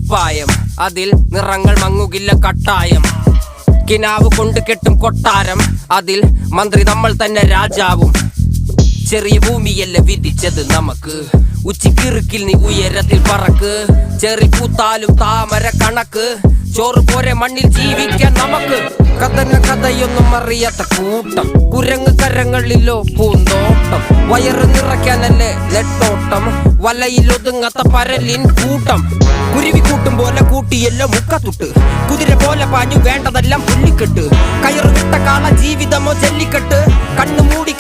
കുപ്പായം, അതിൽ നിറങ്ങൾ മങ്ങുകില്ല കട്ടായം. കിനാവ് കൊണ്ട് കെട്ടും കൊട്ടാരം, അതിൽ മന്ത്രി നമ്മൾ തന്നെ രാജാവും. ചെറിയ ഭൂമിയല്ല വിധിച്ചത് നമുക്ക്, ഉച്ചിക്കിറുക്കിൽ നീ ഉയരത്തിൽ പറക്ക്. ചെറി പൂത്താലും താമര കണക്ക്, ചോറ് പോരെ മണ്ണിൽ ജീവിക്കാൻ നമുക്ക്. കഥന കഥയൊന്നും അറിയാത്ത കൂട്ടം, കുരങ്ങ് കരങ്ങളിലോ പൂന്തോട്ടം. വയറ് നിറയ്ക്കാനല്ലേ നെട്ടോട്ടം, വലയിലൊതുങ്ങാത്ത പരലിൻ കൂട്ടം. കുരുവി കൂട്ടും പോലെ കൂട്ടിയല്ലോ മുക്കത്തുട്ട്, കുതിര പോലെ പാഞ്ഞു വേണ്ടതെല്ലാം പുല്ലിക്കെട്ട്. കയറ് വിട്ട കാള ജീവിതമോ ജല്ലിക്കെട്ട്, കണ്ണു മൂടി